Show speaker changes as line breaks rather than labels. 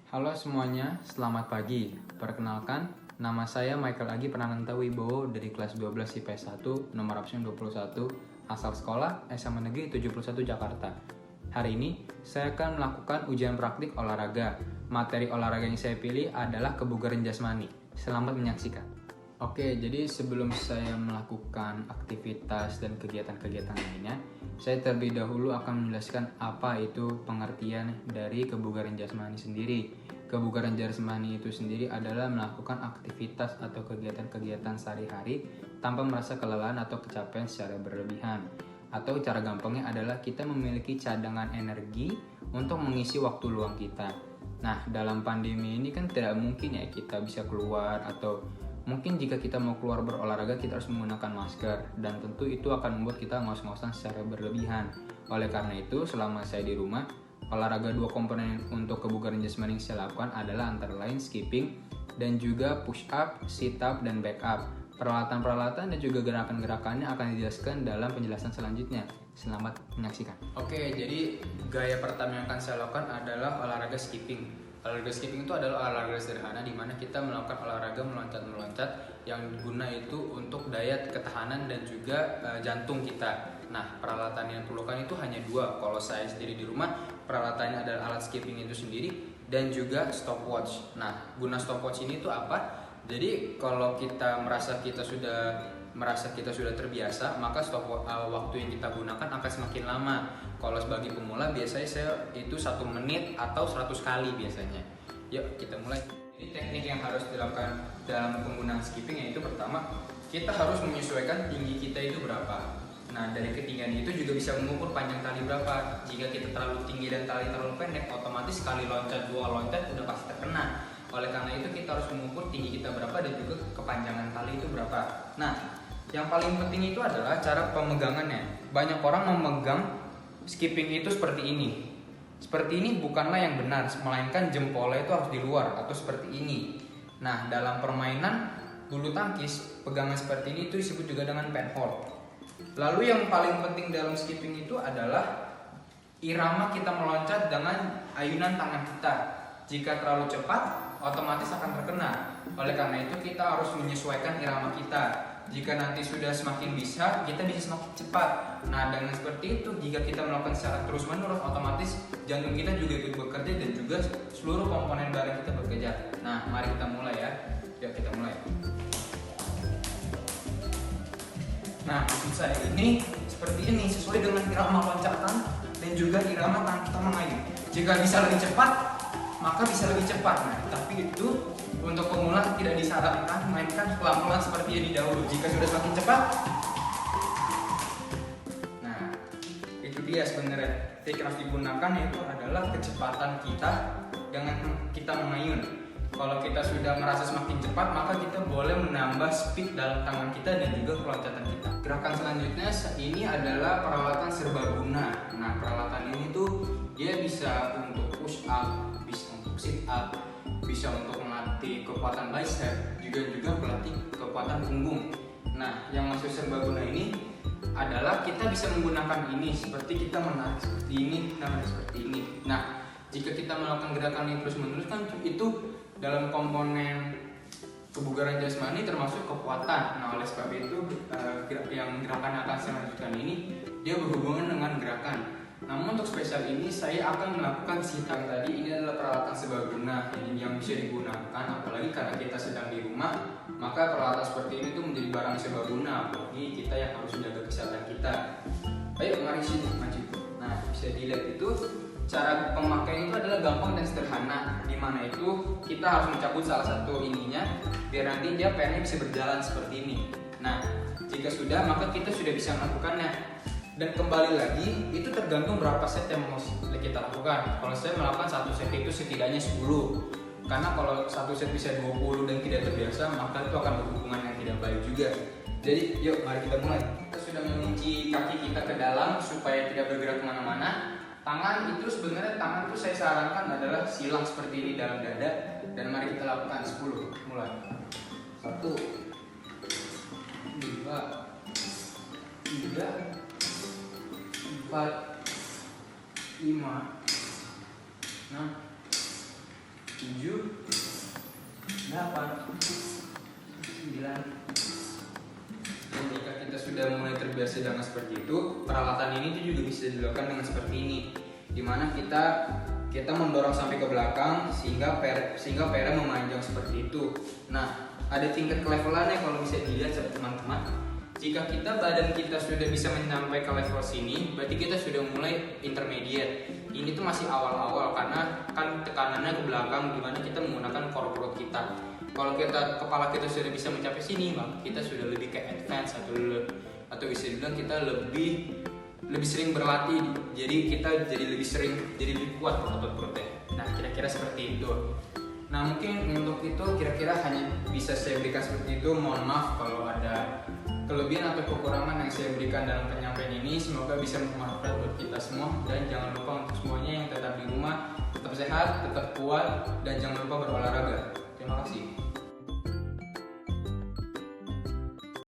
Halo semuanya, selamat pagi. Perkenalkan, nama saya Michael Agi Prananta Wibowo dari kelas 12 IPS 1, nomor absen 21, asal sekolah SMA Negeri 71 Jakarta. Hari ini, saya akan melakukan ujian praktik olahraga. Materi olahraga yang saya pilih adalah kebugaran jasmani. Selamat menyaksikan. Oke, jadi sebelum saya melakukan aktivitas dan kegiatan-kegiatan lainnya, saya terlebih dahulu akan menjelaskan apa itu pengertian dari kebugaran jasmani sendiri. Kebugaran jasmani itu sendiri adalah melakukan aktivitas atau kegiatan-kegiatan sehari-hari tanpa merasa kelelahan atau kecapean secara berlebihan. Atau cara gampangnya adalah kita memiliki cadangan energi untuk mengisi waktu luang kita. Nah, dalam pandemi ini kan tidak mungkin ya kita bisa keluar, atau mungkin jika kita mau keluar berolahraga kita harus menggunakan masker, dan tentu itu akan membuat kita ngos-ngosan secara berlebihan. Oleh karena itu, selama saya di rumah, olahraga dua komponen untuk kebugaran jasmani yang saya lakukan adalah antara lain skipping dan juga push up, sit up, dan back up. Peralatan-peralatan dan juga gerakan-gerakannya akan dijelaskan dalam penjelasan selanjutnya. Selamat menyaksikan. Oke, jadi gaya pertama yang akan saya lakukan adalah olahraga skipping. Olahraga skipping itu adalah olahraga sederhana di mana kita melakukan olahraga meloncat-meloncat yang guna itu untuk daya ketahanan dan juga jantung kita. Nah, peralatan yang diperlukan itu hanya dua. Kalau saya sendiri di rumah, peralatannya adalah alat skipping itu sendiri dan juga stopwatch. Nah, guna stopwatch ini tuh apa? Jadi kalau kita merasa kita sudah terbiasa, maka waktu yang kita gunakan akan semakin lama. Kalau sebagai pemula biasanya saya itu 1 menit atau 100 kali biasanya. Yuk kita mulai. Ini teknik yang harus dilakukan dalam penggunaan skipping, yaitu pertama kita harus menyesuaikan tinggi kita itu berapa. Nah, dari ketinggian itu juga bisa mengukur panjang tali berapa. Jika kita terlalu tinggi dan tali terlalu pendek, otomatis sekali loncat, dua loncat udah pasti terkena. Oleh karena itu kita harus mengukur tinggi kita berapa dan juga kepanjangan tali itu berapa. Nah, yang paling penting itu adalah cara pemegangannya. Banyak orang memegang skipping itu seperti ini. Seperti ini bukanlah yang benar, melainkan jempolnya itu harus di luar atau seperti ini. Nah, dalam permainan bulu tangkis, pegangan seperti ini itu disebut juga dengan penhold. Lalu yang paling penting dalam skipping itu adalah irama kita meloncat dengan ayunan tangan kita. Jika terlalu cepat, otomatis akan terkena. Oleh karena itu kita harus menyesuaikan irama kita. Jika nanti sudah semakin bisa, kita bisa semakin cepat. Nah, dengan seperti itu, jika kita melakukan secara terus-menerus, otomatis jantung kita juga ikut bekerja dan juga seluruh komponen badan kita bekerja. Nah, mari kita mulai ya. Yuk kita mulai. Nah, maksud saya ini seperti ini, sesuai dengan irama loncatan dan juga irama tangan kita mengayun. Jika bisa lebih cepat, maka bisa lebih cepat. Nah, tapi itu untuk pemula tidak disarankan, mainkan pelan-pelan seperti yang dahulu. Jika sudah semakin cepat, nah itu dia sebenarnya teknik yang harus digunakan, yaitu adalah kecepatan kita dengan kita mengayun. Kalau kita sudah merasa semakin cepat, maka kita boleh menambah speed dalam tangan kita dan juga keloncatan kita. Gerakan selanjutnya ini adalah peralatan serbaguna. Nah, peralatan ini tuh dia bisa untuk push up, bisa untuk sit up, bisa untuk melatih kekuatan bicep, juga melatih kekuatan punggung. Nah, yang maksud serbaguna ini adalah kita bisa menggunakan ini seperti kita menarik seperti ini, menarik seperti ini. Nah, jika kita melakukan gerakan ini terus-menerus kan itu dalam komponen kebugaran jasmani termasuk kekuatan. Nah, oleh sebab itu yang gerakan yang akan saya lanjutkan ini dia berhubungan dengan gerakan. Namun untuk spesial ini saya akan melakukan sit-up tadi. Ini adalah peralatan serbaguna yang bisa digunakan, apalagi karena kita sedang di rumah, maka peralatan seperti ini tuh menjadi barang serbaguna, apalagi kita yang harus menjaga kesehatan kita. Ayo mari sini maju. Nah, bisa dilihat itu cara pemakaian itu adalah gampang dan sederhana, dimana itu kita harus mencabut salah satu ininya biar nanti dia pennya bisa berjalan seperti ini. Nah, jika sudah, maka kita sudah bisa melakukannya. Dan kembali lagi, itu tergantung berapa set yang mau kita lakukan. Kalau saya melakukan satu set itu setidaknya 10. Karena kalau satu set bisa 20 dan tidak terbiasa, maka itu akan berhubungan yang tidak baik juga. Jadi, yuk mari kita mulai. Kita sudah mengunci kaki kita ke dalam supaya tidak bergerak kemana-mana. Tangan itu sebenarnya saya sarankan adalah silang seperti ini dalam dada. Dan mari kita lakukan 10. Mulai. 1, 2, 3, 4, 5, 6, 7, 7, 8, 9. Dan jika kita sudah mulai terbiasa dengan seperti itu, peralatan ini tuh juga bisa dilakukan dengan seperti ini, dimana kita mendorong sampai ke belakang sehingga pera memanjang seperti itu. Nah, ada tingkat kelevelannya kalau bisa dilihat teman-teman. Jika badan kita sudah bisa mencapai ke level sini, berarti kita sudah mulai intermediate. Ini tuh masih awal-awal karena kan tekanannya ke belakang, dimana kita menggunakan core perut kita. Kalau kepala kita sudah bisa mencapai sini, maka kita sudah lebih ke advance atau bisa dibilang kita lebih sering berlatih. Jadi kita jadi lebih kuat otot perutnya. Nah, kira-kira seperti itu. Nah, mungkin untuk itu kira-kira hanya bisa saya berikan seperti itu. Mohon maaf kalau ada kelebihan atau kekurangan yang saya berikan dalam penyampaian ini. Semoga bisa bermanfaat buat kita semua. Dan jangan lupa untuk semuanya yang tetap di rumah, tetap sehat, tetap kuat, dan jangan lupa berolahraga.